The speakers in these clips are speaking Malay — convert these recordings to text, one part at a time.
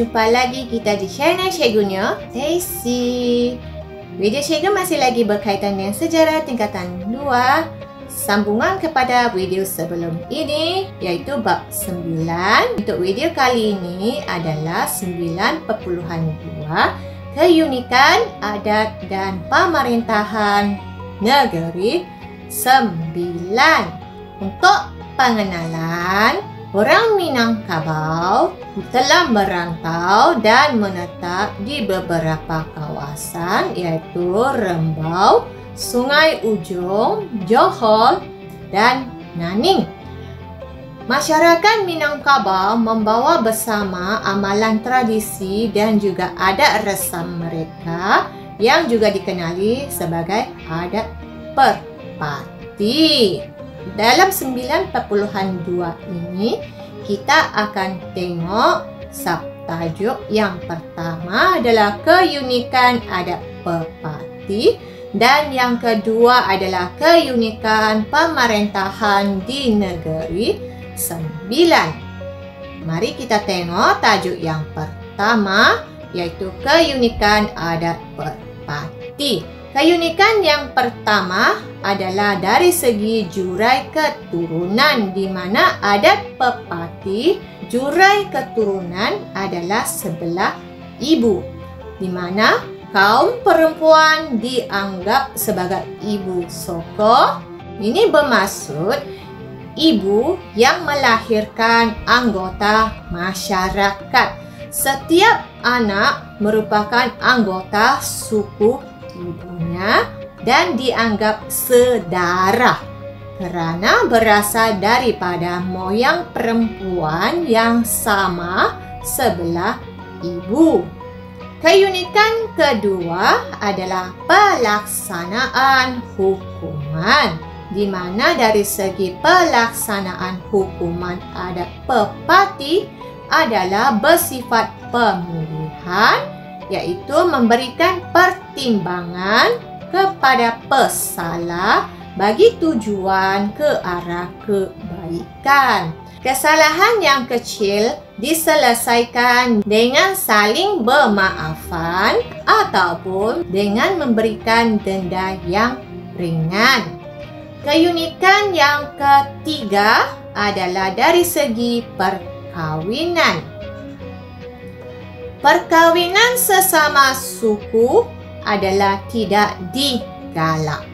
jumpa lagi kita di channel Cikgu Nya, Daisy. Video Cikgu masih lagi berkaitan dengan sejarah tingkatan 2, sambungan kepada video sebelum ini, iaitu bab 9. Untuk video kali ini adalah 9.2, keunikan adat dan pemerintahan negeri 9. Untuk pengenalan, orang Minangkabau telah merantau dan menetap di beberapa kawasan, iaitu Rembau, Sungai Ujong, Johor dan Naning. Masyarakat Minangkabau membawa bersama amalan tradisi dan juga adat resam mereka yang juga dikenali sebagai adat perpati. Dalam 9.2 ini, kita akan tengok subtajuk yang pertama adalah keunikan adat perpati dan yang kedua adalah keunikan pemerintahan di negeri 9. Mari kita tengok tajuk yang pertama, iaitu keunikan adat perpati. Keunikan yang pertama adalah dari segi jurai keturunan, di mana adat perpati jurai keturunan adalah sebelah ibu, di mana kaum perempuan dianggap sebagai ibu soko. Ini bermaksud ibu yang melahirkan anggota masyarakat. Setiap anak merupakan anggota suku ibunya dan dianggap sedarah kerana berasal daripada moyang perempuan yang sama sebelah ibu. Keunikan kedua adalah pelaksanaan hukuman, di mana dari segi pelaksanaan hukuman adat perpati adalah bersifat pemilihan, iaitu memberikan pertimbangan kepada pesalah bagi tujuan ke arah kebaikan. Kesalahan yang kecil diselesaikan dengan saling bermaafan ataupun dengan memberikan denda yang ringan. Keunikan yang ketiga adalah dari segi perkawinan. Perkawinan sesama suku adalah tidak digalakkan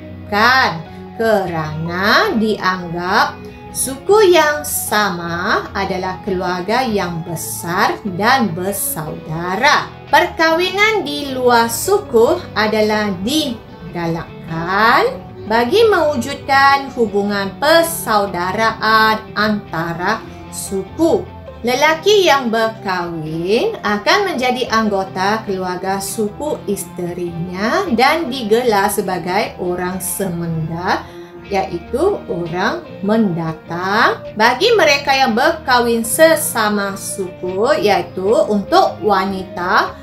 kerana dianggap suku yang sama adalah keluarga yang besar dan bersaudara. Perkawinan di luar suku adalah digalakkan bagi mewujudkan hubungan persaudaraan antara suku. Lelaki yang berkahwin akan menjadi anggota keluarga suku isterinya dan digelar sebagai orang semenda, iaitu orang mendatang. Bagi mereka yang berkahwin sesama suku, iaitu untuk wanita,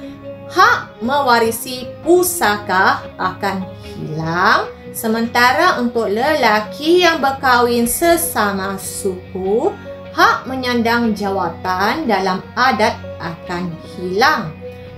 hak mewarisi pusaka akan hilang. Sementara untuk lelaki yang berkahwin sesama suku, hak menyandang jawatan dalam adat akan hilang.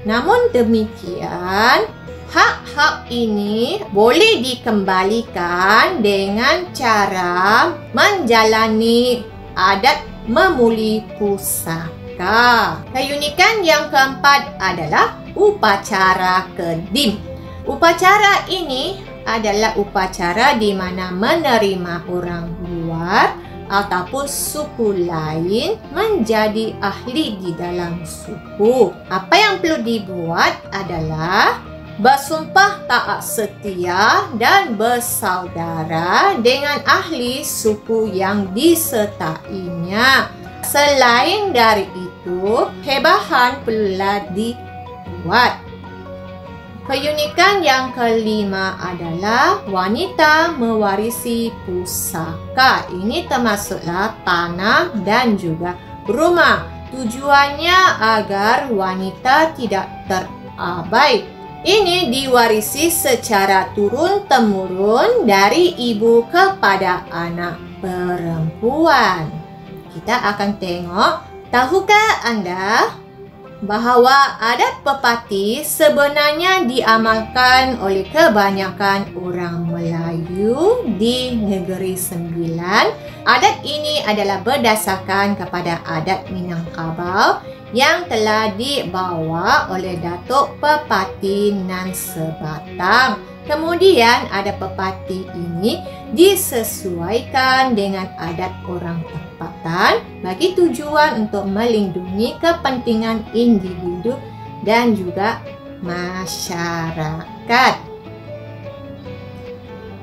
Namun demikian, hak-hak ini boleh dikembalikan dengan cara menjalani adat memuli pusaka. Keunikan yang keempat adalah upacara kedim. Upacara ini adalah upacara di mana menerima orang luar ataupun suku lain menjadi ahli di dalam suku. Apa yang perlu dibuat adalah bersumpah taat setia dan bersaudara dengan ahli suku yang disertainya. Selain dari itu, hebahan perlulah dibuat. Keunikan yang kelima adalah wanita mewarisi pusaka. Ini termasuklah tanah dan juga rumah. Tujuannya agar wanita tidak terabai. Ini diwarisi secara turun-temurun dari ibu kepada anak perempuan. Kita akan tengok, tahukah anda bahawa adat pepati sebenarnya diamalkan oleh kebanyakan orang Melayu di Negeri Sembilan. Adat ini adalah berdasarkan kepada adat Minangkabau yang telah dibawa oleh Datuk Pepati Nan Sebatang. Kemudian adat pepati ini disesuaikan dengan adat orang tempatan bagi tujuan untuk melindungi kepentingan individu dan juga masyarakat.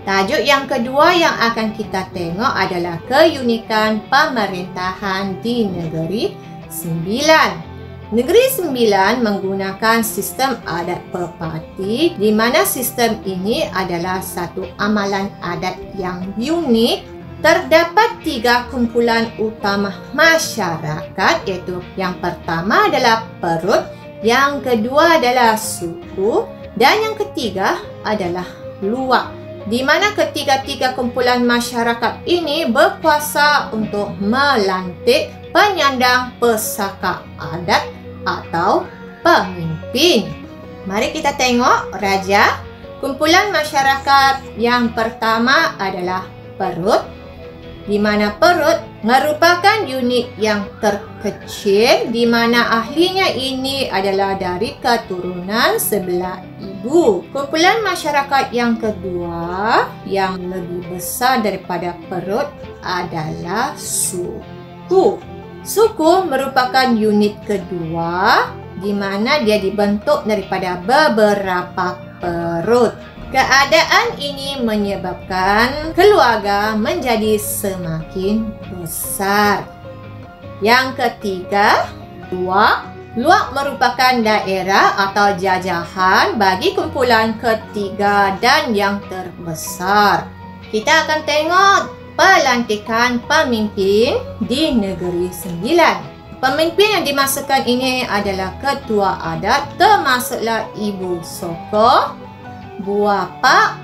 Tajuk yang kedua yang akan kita tengok adalah keunikan pemerintahan di Negeri Sembilan. Negeri Sembilan menggunakan sistem adat pepati, di mana sistem ini adalah satu amalan adat yang unik. Terdapat 3 kumpulan utama masyarakat, iaitu yang pertama adalah perut, yang kedua adalah suku, dan yang ketiga adalah luak. Di mana ketiga-tiga kumpulan masyarakat ini berkuasa untuk melantik penyandang pesaka adat atau pemimpin. Mari kita tengok raja. Kumpulan masyarakat yang pertama adalah perut, di mana perut merupakan unit yang terkecil, di mana ahlinya ini adalah dari keturunan sebelah ibu. Kumpulan masyarakat yang kedua yang lebih besar daripada perut adalah suku. Suku merupakan unit kedua, di mana dia dibentuk daripada beberapa perut. Keadaan ini menyebabkan keluarga menjadi semakin besar. Yang ketiga, luak. Luak merupakan daerah atau jajahan bagi kumpulan ketiga dan yang terbesar. Kita akan tengok pelantikan pemimpin di Negeri Sembilan. Pemimpin yang dimasukkan ini adalah ketua adat, termasuklah ibu soko, buah pak,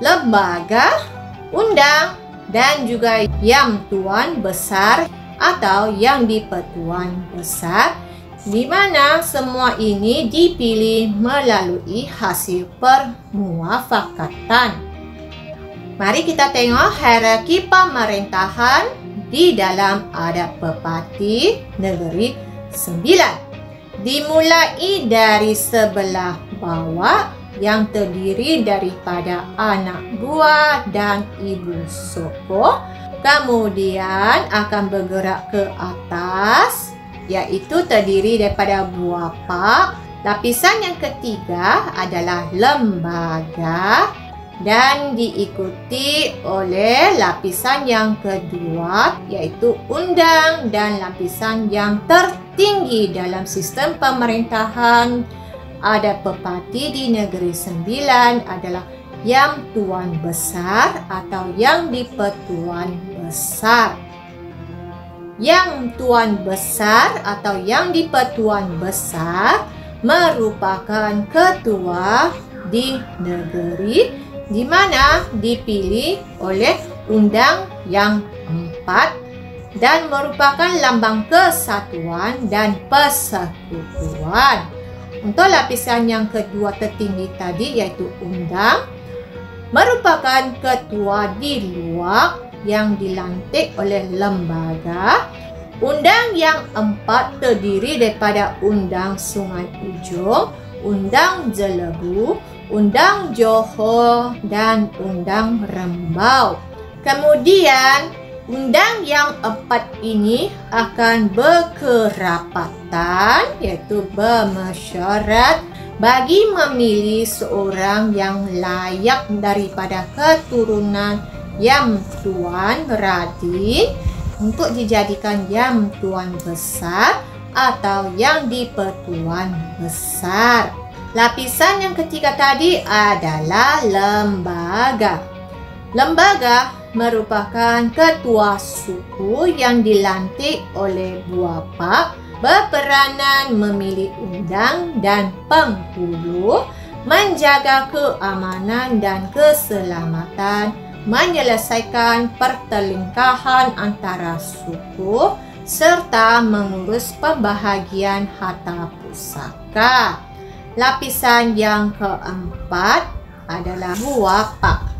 lembaga, undang dan juga yang tuan besar atau yang di-Pertuan Besar, di mana semua ini dipilih melalui hasil permuafakatan. Mari kita tengok hierarki pemerintahan di dalam adat pepati Negeri Sembilan. Dimulai dari sebelah bawah yang terdiri daripada anak buah dan ibu soko, kemudian akan bergerak ke atas, iaitu terdiri daripada buah pak. Lapisan yang ketiga adalah lembaga dan diikuti oleh lapisan yang kedua, iaitu undang, dan lapisan yang tertinggi dalam sistem pemerintahan adat pepati di Negeri Sembilan adalah Yang Tuan Besar atau Yang di-Pertuan Besar. Yang Tuan Besar atau Yang di-Pertuan Besar merupakan ketua di negeri, di mana dipilih oleh undang yang 4 dan merupakan lambang kesatuan dan persekutuan. Untuk lapisan yang kedua tertinggi tadi, iaitu undang, merupakan ketua di luar yang dilantik oleh lembaga. Undang yang 4 terdiri daripada undang Sungai Ujong, undang Jelebu, undang Johor dan undang Rembau. Kemudian undang yang 4 ini akan berkerapatan, iaitu bermesyuarat bagi memilih seorang yang layak daripada keturunan Yang Tuan Radin untuk dijadikan Yang Tuan Besar atau Yang di-Pertuan Besar. Lapisan yang ketiga tadi adalah lembaga. Lembaga merupakan ketua suku yang dilantik oleh buah pak, berperanan memilih undang dan penghulu, menjaga keamanan dan keselamatan, menyelesaikan pertelingkahan antara suku, serta mengurus pembahagian harta pusaka. Lapisan yang keempat adalah buapak.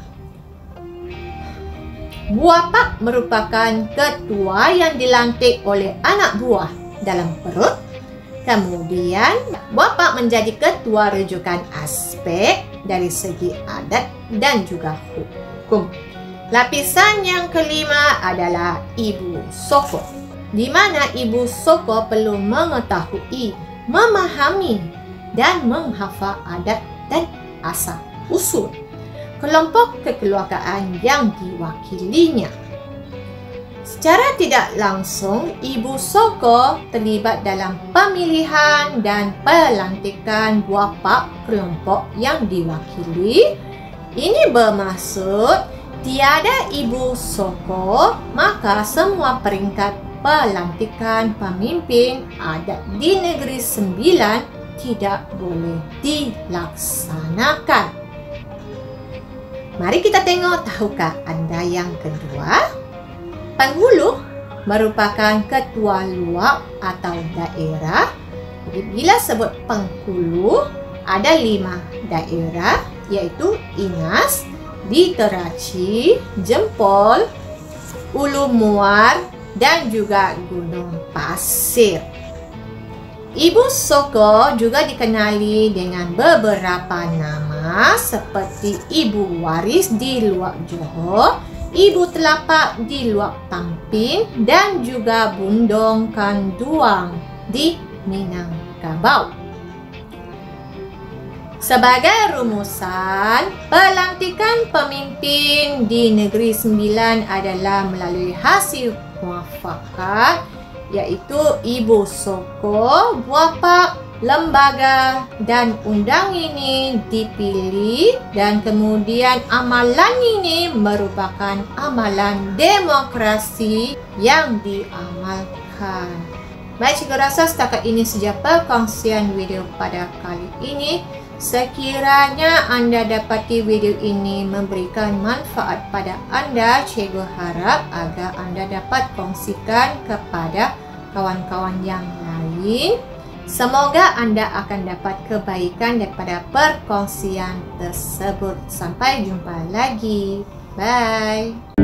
Buapak merupakan ketua yang dilantik oleh anak buah dalam perut. Kemudian, buapak menjadi ketua rujukan aspek dari segi adat dan juga hukum. Lapisan yang kelima adalah ibu soko, di mana ibu soko perlu mengetahui, memahami, dan menghafal adat dan asal-usul kelompok kekeluargaan yang diwakilinya. Secara tidak langsung, ibu soko terlibat dalam pemilihan dan pelantikan buapak kelompok yang diwakili. Ini bermaksud tiada ibu soko, maka semua peringkat pelantikan pemimpin adat di Negeri Sembilan tidak boleh dilaksanakan. Mari kita tengok, tahukah anda yang kedua? Penghulu merupakan ketua luar atau daerah. Jadi bila sebut penghulu, ada 5 daerah, iaitu Inas, Diteraci, Jempol, Ulu Muar, dan juga Gunung Pasir. Ibu soko juga dikenali dengan beberapa nama seperti Ibu Waris di Luak Johor, Ibu Telapak di Luak Tampin, dan juga Bundong Kanduang di Minangkabau. Sebagai rumusan, pelantikan pemimpin di Negeri Sembilan adalah melalui hasil muafakat, iaitu ibu soko, buapak, lembaga, dan undang ini dipilih, dan kemudian amalan ini merupakan amalan demokrasi yang diamalkan. Baik, cikgu rasa setakat ini saja perkongsian video pada kali ini. Sekiranya anda dapati video ini memberikan manfaat pada anda, cikgu harap agar anda dapat kongsikan kepada kawan-kawan yang lain. Semoga anda akan dapat kebaikan daripada perkongsian tersebut. Sampai jumpa lagi. Bye.